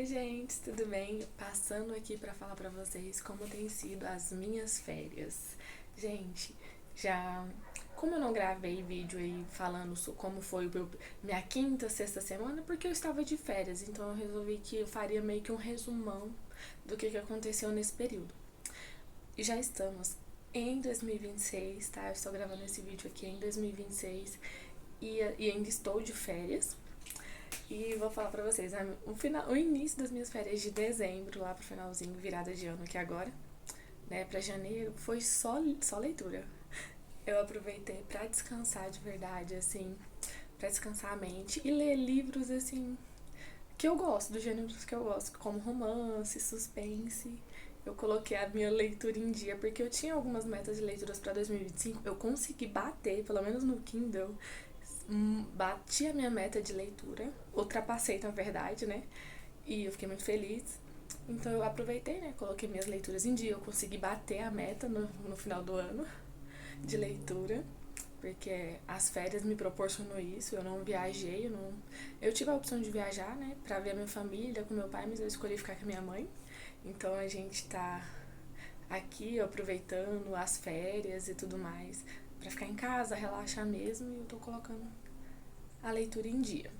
Oi, gente, tudo bem? Passando aqui pra falar pra vocês como tem sido as minhas férias. Gente, já como eu não gravei vídeo aí falando como foi minha quinta, sexta semana, porque eu estava de férias, então eu resolvi que eu faria meio que um resumão do que aconteceu nesse período. E já estamos em 2026, tá? Eu estou gravando esse vídeo aqui em 2026 e ainda estou de férias. E vou falar pra vocês, né, o início das minhas férias de dezembro, lá pro finalzinho, virada de ano aqui agora, né, pra janeiro, foi só leitura. Eu aproveitei pra descansar de verdade, assim, pra descansar a mente e ler livros, assim, que eu gosto, dos gêneros que eu gosto, como romance, suspense. Eu coloquei a minha leitura em dia, porque eu tinha algumas metas de leituras pra 2025, eu consegui bater, pelo menos no Kindle, bati a minha meta de leitura, ultrapassei na verdade, né? E eu fiquei muito feliz. Então eu aproveitei, né? Coloquei minhas leituras em dia, eu consegui bater a meta no final do ano de leitura, porque as férias me proporcionou isso, eu não viajei, eu tive a opção de viajar, né, pra ver a minha família com meu pai, mas eu escolhi ficar com a minha mãe. Então a gente tá aqui aproveitando as férias e tudo mais pra ficar em casa, relaxar mesmo, e eu tô colocando a leitura em dia.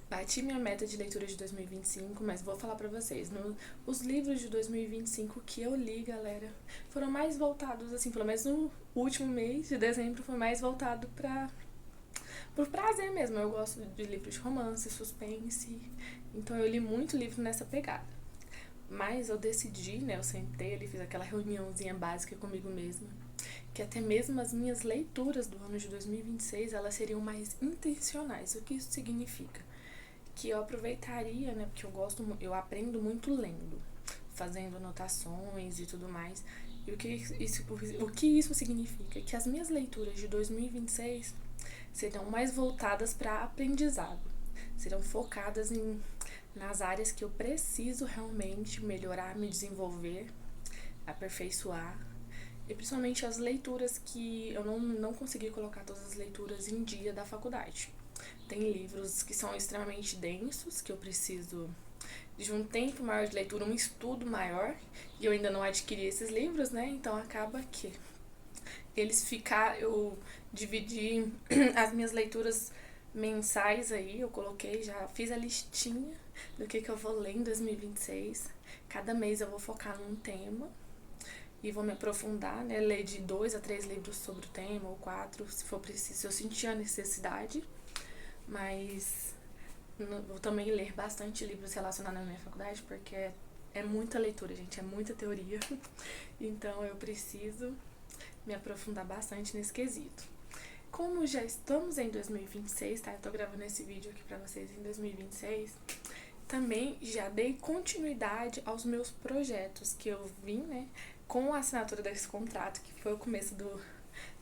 Bati minha meta de leitura de 2025, mas vou falar pra vocês, os livros de 2025 que eu li, galera, foram mais voltados, assim, pelo menos no último mês de dezembro, foi mais voltado por prazer mesmo. Eu gosto de livros de romance, suspense, então eu li muito livro nessa pegada. Mas eu decidi, né, eu sentei ali, fiz aquela reuniãozinha básica comigo mesma, que até mesmo as minhas leituras do ano de 2026, elas seriam mais intencionais. O que isso significa? Que eu aproveitaria, né, porque eu aprendo muito lendo, fazendo anotações e tudo mais. E o que isso significa? Que as minhas leituras de 2026 serão mais voltadas para aprendizado, serão focadas nas áreas que eu preciso realmente melhorar, me desenvolver, aperfeiçoar. E principalmente as leituras que eu não consegui colocar todas as leituras em dia da faculdade. Tem livros que são extremamente densos, que eu preciso de um tempo maior de leitura, um estudo maior, e eu ainda não adquiri esses livros, né? Então acaba que eu dividi as minhas leituras mensais aí, eu coloquei, já fiz a listinha do que eu vou ler em 2026. Cada mês eu vou focar num tema e vou me aprofundar, né? Ler de 2 a 3 livros sobre o tema, ou 4, se for preciso, se eu sentir a necessidade. Mas vou também ler bastante livros relacionados à minha faculdade, porque é muita leitura, gente, é muita teoria. Então eu preciso me aprofundar bastante nesse quesito. Como já estamos em 2026, tá? Eu tô gravando esse vídeo aqui pra vocês em 2026. Também já dei continuidade aos meus projetos que eu vim, né, com a assinatura desse contrato, que foi o começo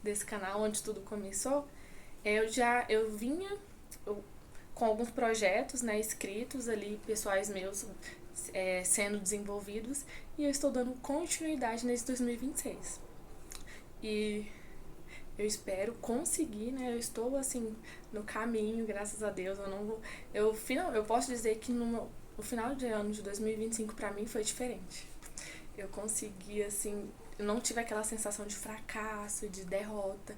desse canal, onde tudo começou. Eu vinha com alguns projetos, né, escritos ali, pessoais meus, sendo desenvolvidos, e eu estou dando continuidade nesse 2026. E eu espero conseguir, né? Eu estou assim no caminho, graças a Deus. Eu não vou, eu posso dizer que no final de ano de 2025 para mim foi diferente. Eu consegui assim, eu não tive aquela sensação de fracasso, de derrota,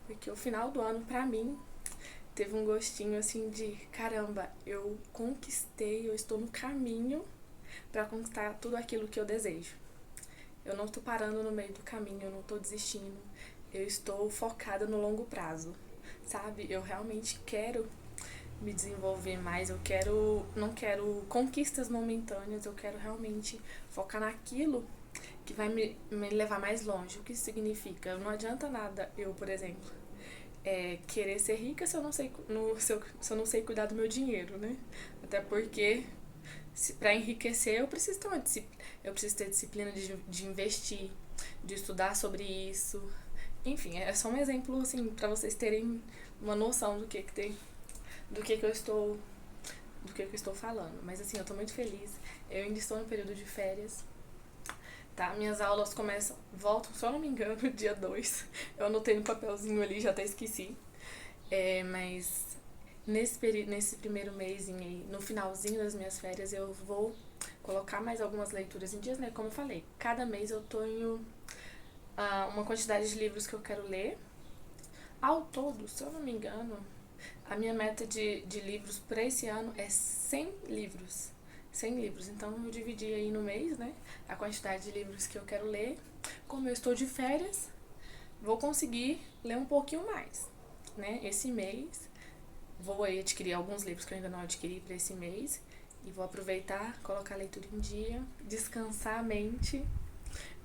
porque o final do ano para mim teve um gostinho assim de caramba, eu conquistei, eu estou no caminho para conquistar tudo aquilo que eu desejo. Eu não tô parando no meio do caminho, eu não tô desistindo. Eu estou focada no longo prazo, sabe? Eu realmente quero me desenvolver mais, não quero conquistas momentâneas, eu quero realmente focar naquilo que vai me levar mais longe. O que isso significa? Não adianta nada eu, por exemplo, querer ser rica se eu não sei, se eu não sei cuidar do meu dinheiro, né? Até porque para enriquecer eu preciso ter disciplina de investir, de estudar sobre isso. Enfim, é só um exemplo assim para vocês terem uma noção do que eu estou falando. Mas assim, eu tô muito feliz. Eu ainda estou no período de férias. Tá, minhas aulas voltam, se eu não me engano, dia 2. Eu anotei no papelzinho ali, já até esqueci. Mas nesse primeiro mês, no finalzinho das minhas férias, eu vou colocar mais algumas leituras em dias, né? Como eu falei, cada mês eu tenho uma quantidade de livros que eu quero ler. Ao todo, se eu não me engano, a minha meta de livros para esse ano é 100 livros. 100 livros. Então eu dividi aí no mês, né? A quantidade de livros que eu quero ler. Como eu estou de férias, vou conseguir ler um pouquinho mais, né? Esse mês. Vou aí adquirir alguns livros que eu ainda não adquiri para esse mês. E vou aproveitar, colocar a leitura em dia, descansar a mente,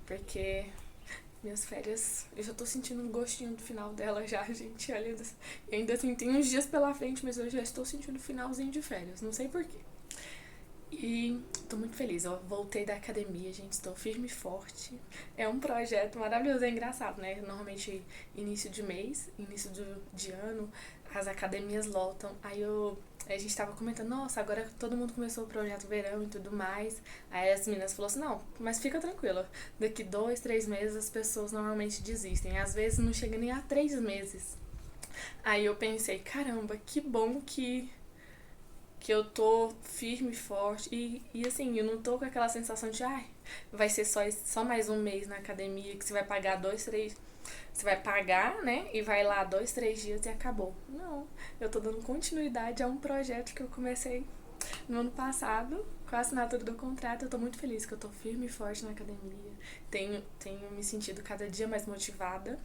porque minhas férias, eu já tô sentindo um gostinho do final dela já, gente. Olha, eu ainda assim, tem uns dias pela frente, mas eu já estou sentindo o finalzinho de férias, não sei porquê. E tô muito feliz, eu voltei da academia, gente, estou firme e forte. É um projeto maravilhoso, é engraçado, né? Normalmente início de mês, de ano, as academias lotam. A gente tava comentando, nossa, agora todo mundo começou o projeto verão e tudo mais. Aí as meninas falaram assim, não, mas fica tranquila, daqui 2, 3 meses as pessoas normalmente desistem. Às vezes não chega nem a 3 meses. Aí eu pensei, caramba, que bom que eu tô firme e forte. E assim, eu não tô com aquela sensação de, ai, vai ser só mais um mês na academia, que você vai pagar 2, 3. Você vai pagar, né? E vai lá 2, 3 dias e acabou. Não, eu tô dando continuidade a um projeto que eu comecei no ano passado, com a assinatura do contrato. Eu tô muito feliz que eu tô firme e forte na academia. Tenho me sentido cada dia mais motivada.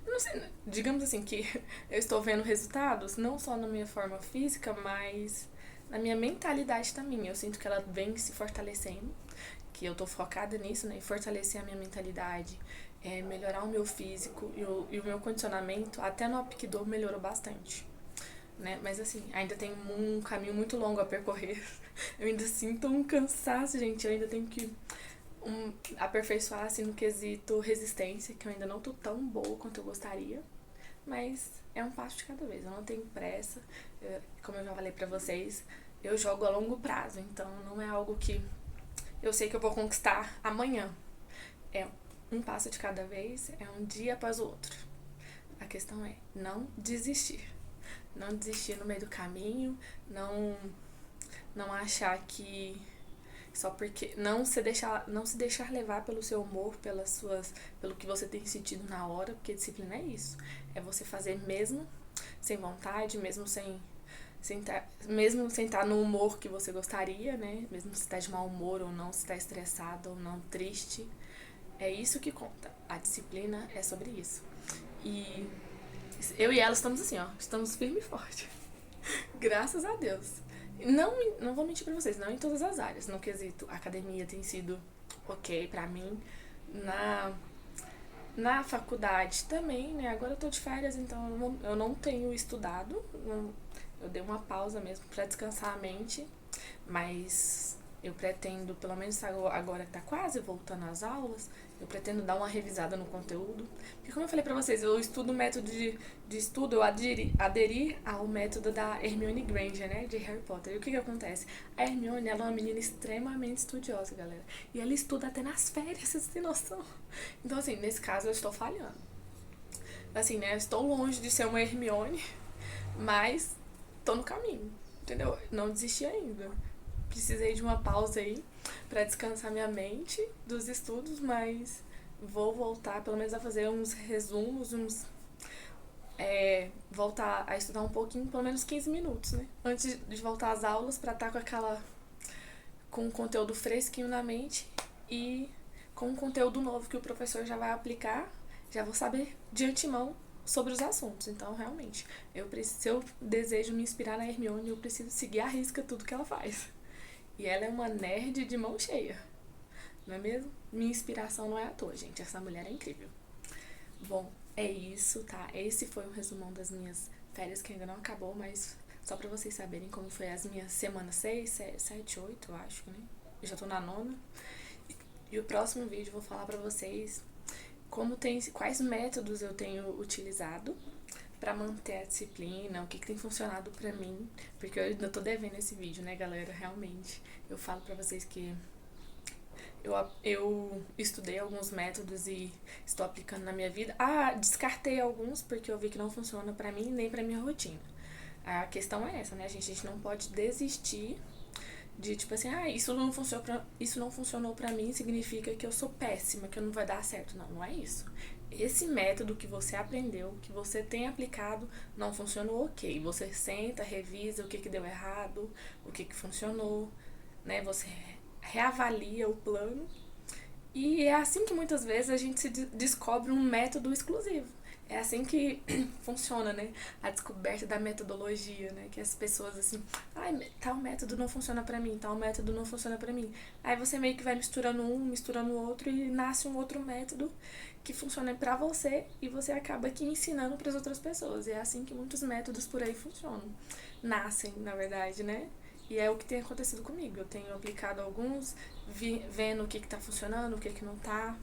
Não sei, digamos assim que eu estou vendo resultados, não só na minha forma física, mas na minha mentalidade também. Eu sinto que ela vem se fortalecendo, que eu tô focada nisso, né? Em fortalecer a minha mentalidade, melhorar o meu físico e o meu condicionamento. Até no Apquido melhorou bastante, né? Mas assim, ainda tem um caminho muito longo a percorrer. Eu ainda sinto um cansaço, gente. Eu ainda tenho que aperfeiçoar assim no quesito resistência, que eu ainda não tô tão boa quanto eu gostaria, mas é um passo de cada vez, eu não tenho pressa. Como eu já falei pra vocês, eu jogo a longo prazo, então não é algo que eu sei que eu vou conquistar amanhã. É um passo de cada vez, é um dia após o outro. A questão é não desistir. Não desistir no meio do caminho, não achar que só porque não se deixar levar pelo seu humor, pelo que você tem sentido na hora, porque disciplina é isso. É você fazer mesmo sem vontade, mesmo sem estar no humor que você gostaria, né? Mesmo se está de mau humor ou não, se está estressado ou não, triste. É isso que conta. A disciplina é sobre isso. E eu e ela estamos assim, ó, estamos firme e forte. Graças a Deus. Não vou mentir pra vocês, não em todas as áreas. No quesito, a academia tem sido ok pra mim. Na, na faculdade também, né? Agora eu tô de férias, então eu não tenho estudado. Eu dei uma pausa mesmo pra descansar a mente. Mas eu pretendo, pelo menos agora que tá quase voltando às aulas, eu pretendo dar uma revisada no conteúdo. Porque como eu falei pra vocês, eu estudo o método de estudo, eu aderi ao método da Hermione Granger, né, de Harry Potter. E o que acontece? A Hermione, ela é uma menina extremamente estudiosa, galera. E ela estuda até nas férias, vocês têm noção? Então, assim, nesse caso eu estou falhando. Assim, né, eu estou longe de ser uma Hermione, mas tô no caminho, entendeu? Não desisti ainda. Precisei de uma pausa aí pra descansar minha mente dos estudos, mas vou voltar pelo menos a fazer uns resumos, voltar a estudar um pouquinho, pelo menos 15 minutos, né? Antes de voltar às aulas, pra estar com o conteúdo fresquinho na mente e com um conteúdo novo que o professor já vai aplicar, já vou saber de antemão sobre os assuntos. Então, realmente, se eu desejo me inspirar na Hermione, eu preciso seguir à risca tudo que ela faz. E ela é uma nerd de mão cheia, não é mesmo? Minha inspiração não é à toa, gente. Essa mulher é incrível. Bom, é isso, tá? Esse foi o resumão das minhas férias, que ainda não acabou, mas só pra vocês saberem como foi as minhas semanas 6, 7, 8, eu acho, né? Eu já tô na nona. E o próximo vídeo eu vou falar pra vocês quais métodos eu tenho utilizado pra manter a disciplina, o que tem funcionado pra mim, porque eu ainda tô devendo esse vídeo, né, galera? Realmente, eu falo pra vocês que eu estudei alguns métodos e estou aplicando na minha vida. Descartei alguns porque eu vi que não funciona pra mim nem pra minha rotina. A questão é essa, né, gente? A gente não pode desistir de tipo assim, isso não funcionou pra mim, significa que eu sou péssima, que eu não vai dar certo. Não, não é isso. Esse método que você aprendeu, que você tem aplicado, não funcionou, ok. Você senta, revisa o que deu errado, o que funcionou, né? Você reavalia o plano. E é assim que muitas vezes a gente se descobre um método exclusivo. É assim que funciona, né? A descoberta da metodologia, né? Que as pessoas assim, ai, tal método não funciona pra mim, tal método não funciona pra mim. Aí você meio que vai misturando um, misturando o outro e nasce um outro método que funciona pra você e você acaba aqui ensinando para as outras pessoas. E é assim que muitos métodos por aí funcionam. Nascem, na verdade, né? E é o que tem acontecido comigo. Eu tenho aplicado alguns, vendo o que tá funcionando, o que não tá.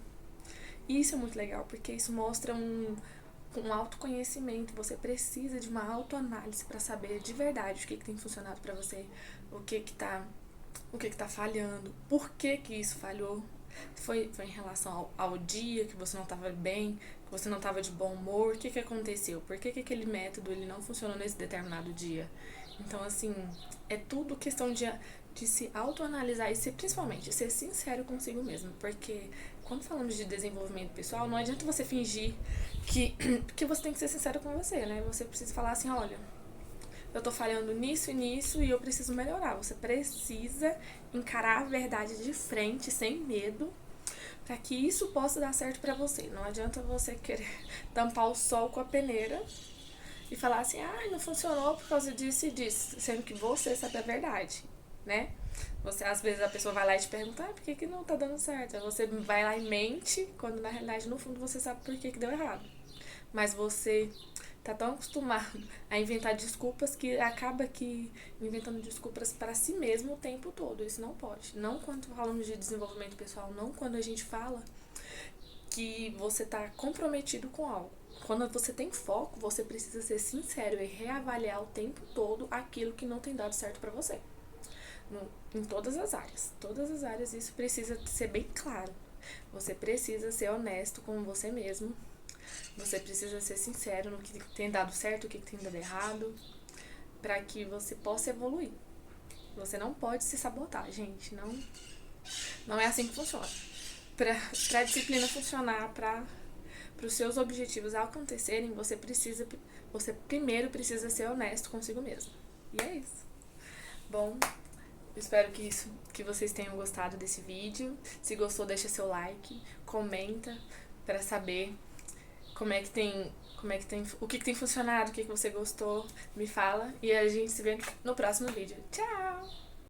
E isso é muito legal, porque isso mostra um autoconhecimento. Você precisa de uma autoanálise para saber de verdade o que tem funcionado para você, o que tá falhando, por que isso falhou. Foi em relação ao dia que você não estava bem, que você não estava de bom humor, o que aconteceu? Por que aquele método ele não funcionou nesse determinado dia? Então, assim, é tudo questão de se autoanalisar e principalmente ser sincero consigo mesmo. Porque quando falamos de desenvolvimento pessoal, não adianta você fingir que você tem que ser sincero com você, né? Você precisa falar assim, olha, eu tô falhando nisso e nisso e eu preciso melhorar. Você precisa encarar a verdade de frente, sem medo, para que isso possa dar certo para você. Não adianta você querer tampar o sol com a peneira e falar assim, não funcionou por causa disso e disso, sendo que você sabe a verdade, né? Você, às vezes a pessoa vai lá e te pergunta, por que não tá dando certo? Aí você vai lá e mente, quando na realidade no fundo você sabe por que deu errado. Mas você tá tão acostumado a inventar desculpas que acaba que inventando desculpas para si mesmo o tempo todo. Isso não pode. Não quando falamos de desenvolvimento pessoal, não quando a gente fala que você tá comprometido com algo. Quando você tem foco, você precisa ser sincero e reavaliar o tempo todo aquilo que não tem dado certo para você. Em todas as áreas. Todas as áreas isso precisa ser bem claro. Você precisa ser honesto com você mesmo. Você precisa ser sincero no que tem dado certo, o que tem dado errado, para que você possa evoluir. Você não pode se sabotar, gente. Não é assim que funciona. Para a disciplina funcionar, para os seus objetivos acontecerem, você primeiro precisa ser honesto consigo mesmo. E é isso. Bom, espero que vocês tenham gostado desse vídeo. Se gostou, deixa seu like, comenta para saber o que tem funcionado, o que você gostou, me fala. E a gente se vê no próximo vídeo. Tchau!